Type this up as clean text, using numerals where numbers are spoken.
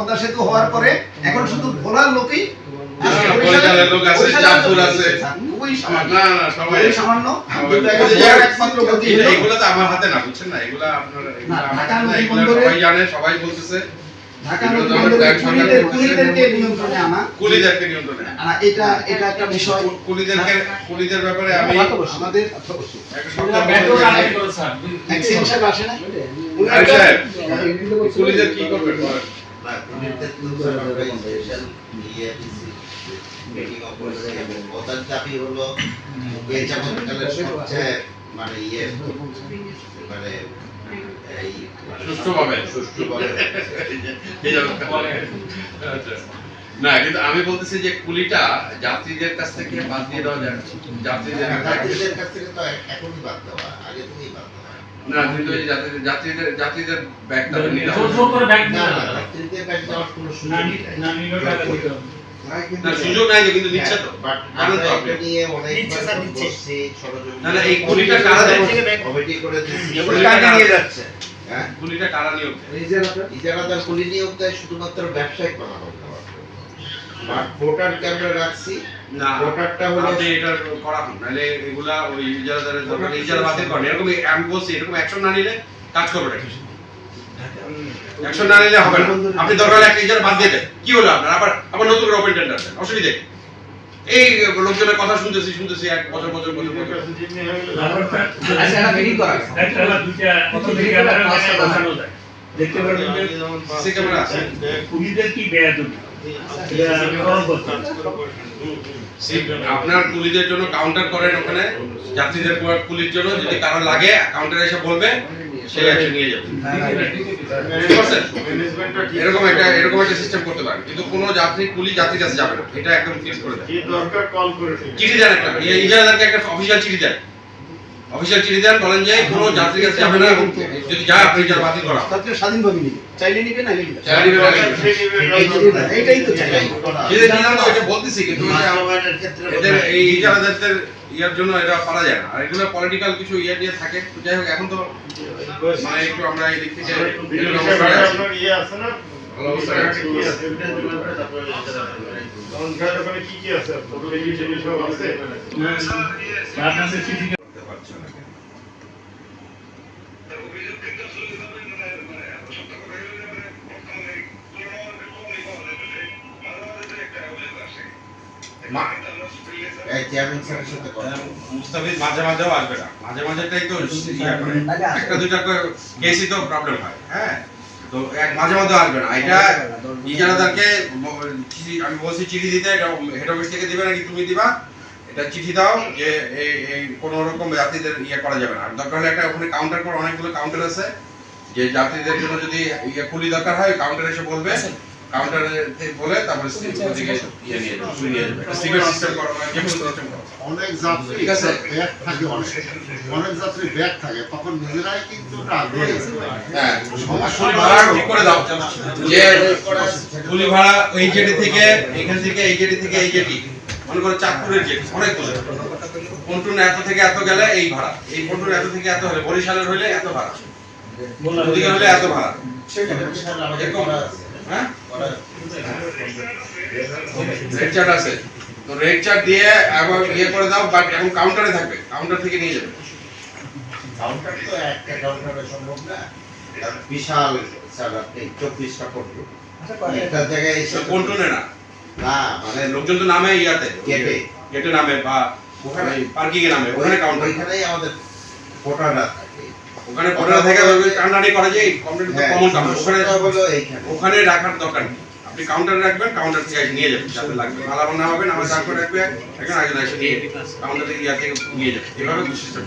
পদ্মা সেতু হওয়ার পরে এখন শুধু ভোলার লোকই লোক আছে, চাঁদপুর আছে, খুবই না না সবাই সামান্য একমাত্র গতি এগুলো তো আমার হাতে না, বুঝছেন না, এগুলো আপনারা সবাই জানে, সবাই বলতেছে ঢাকা নদী কুলিদেরকে নিয়ন্ত্রণে আনা, কুলিদেরকে নিয়ন্ত্রণে আনা, এটা একটা বিষয়। কুলিদের ব্যাপারে আমি আমাদের সাহেব আসে না, কুলিদের কি করবেন? দাবি হলো এই জামাতকালের সবচেয়ে মানে মানে এই সুষ্ঠুভাবে না, কিন্তু আমি বলতেছি যে কুলিটা যাত্রীদের কাছ থেকে বাদ দিয়ে দেওয়া যায়, যাত্রীদের কাছ থেকে তো এখনই বাদ দেওয়া, আগে থেকেই বাদ দেওয়া না, কিন্তু এই যাত্রীদের ব্যাগটা নিতে হবে। যাত্রীদের ব্যাগ দেওয়ার কোনো সুযোগ নেই, না সুযোগ নাই তো, কিন্তু নিচ্ছে তো, জানেন তো আপনি। নিয়ে অনেকবার বসছি, না না, এই কুলিটা কারা দেয়? কমিটি করে দিচ্ছি, কারা নিয়ে যাচ্ছে, হ্যাঁ কুলিটা কারা নিয়োগ দেয়? ইজারাদার কুলি নিয়োগ দেয় শুধুমাত্র ব্যবসায়িক বানানো। ভোটার ক্যামেরা রাখছি না, ভোটারটা হলো আপনি এটা করা হোক, নাহলে এগুলা ওই ইজারাদারের দরকার, ইজারা বাতিল করেন, এরকম আমি বলছি, এরকম অ্যাকশন না নিলে কাজ করবে না, অ্যাকশন না নিলে হবে না। আপনি দরকার একটা ইজারা বাদ দিয়ে দেন, কি হলো আপনার আবার নতুন করে ওপেন টেন্ডার দেন, অসুবিধা কি? এই লোকজনের কথা শুনতেছি এক বছর দেখতে পারবেন যে কুলিদের কি বেয়াদবি, আপনার কুলিদের জন্য কাউন্টার করেন, ওখানে যাত্রীদের কুলির জন্য যদি কারো লাগে কাউন্টারে এসে বলবে, সে অ্যাকশন নিয়ে যাবে। এরকম একটা সিস্টেম করতে পারেন, কিন্তু কোনো যাত্রী কুলি যাত্রীর কাছে যাবে না, এটা একদম ফিক্স করে দেন। চিঠি দেন, একটা ইজারাদারকে একটা অফিশিয়াল চিঠি দেন, বলেন যে কোনো যাত্রীর কাছে যাবে না, এবং যদি যায় আপনি ইজারা বাতিল করা হবে। তাদের স্বাধীনভাবে নিবে, চাইলে নিবে না নিবে, এইটাই তো চাই। এটা বলতেছি, কিন্তু এদের এই ইজারাদারদের ইয়ার জন্য এটা পারা যায় না, আর এগুলো পলিটিক্যাল কিছু ইয়ে দিয়ে থাকে। তো যাই হোক, এখন তো মানে একটু আমরা এই দিক থেকে মুস্তাফিজ মাঝে মাঝেও আসবে না, মাঝেটাই তো একটা দুইটা কেসই তো প্রবলেম হয়। হ্যাঁ, তো মাঝে আসবে না। এটা ইজারাদারকে আমি বলছি চিঠি দিতে, এটা হেড অফিস থেকে দিবে নাকি তুমি দিবা, এটা চিঠি দাও যে এই কোনো রকম যাত্রীদের ইয়ে করা যাবে না। আর দরকার হলে একটা ওখানে কাউন্টার করে, অনেকগুলো কাউন্টার আছে, যে যাত্রীদের জন্য যদি ইয়ে কুলি দরকার হয় কাউন্টারে এসে বলবে, কাউন্টারে বলে তারপরে অনেক যাত্রী ঠিক আছে, অনেক যাত্রী ব্যাগ থাকে, তখন নিজেরাই কিন্তু ঠিক করে দাও যে কুলি ভাড়া এই জেটি থেকে এখান থেকে এই জেটি থেকে এই জেটি, মনে করো চাঁদপুরের জেটি অনেক দূরে, পন্টুন এত থেকে এত গেলে এই ভাড়া, এই পন্টুন এত থেকে এত হলে, বরিশালের হলে এত ভাড়া, ওদিকে হলে এত ভাড়া, এরকম। হ্যাঁ, রেড চার্ট আছে, তো রেড চার্ট দিয়ে আবার ইয়ে করে দাও, বাট এখন কাউন্টারে থাকবে, কাউন্টার থেকে নিয়ে যাবে। কাউন্টার তো একটা কাউন্টারে সম্ভব না, বিশাল স্যার আপনি 24টা পড়বে একটা জায়গায় এসে পন্টুনে না, না মানে লোকজন তো নামে ইয়াতে গেটে নামে বা ওখানে পার্কিং এ নামে, ওখানে কাউন্টার, ওইখানেই আমাদের ভোটাররা থাকে, ওখানে ভোটার থেকে কাউন্টারে করে যে কমপ্লিট তো কমন কাউন্টার, ওখানে রাখার দরকার নেই। আপনি কাউন্টারে রাখবেন, কাউন্টার থেকে নিয়ে যাবেন, যাতে লাগবে ভালো না হবে, আমার চাকর রাখবে, এখন আগে এসে নিয়ে কাউন্টার থেকে ইয়া থেকে নিয়ে যাবে, এভাবে সিস্টেম।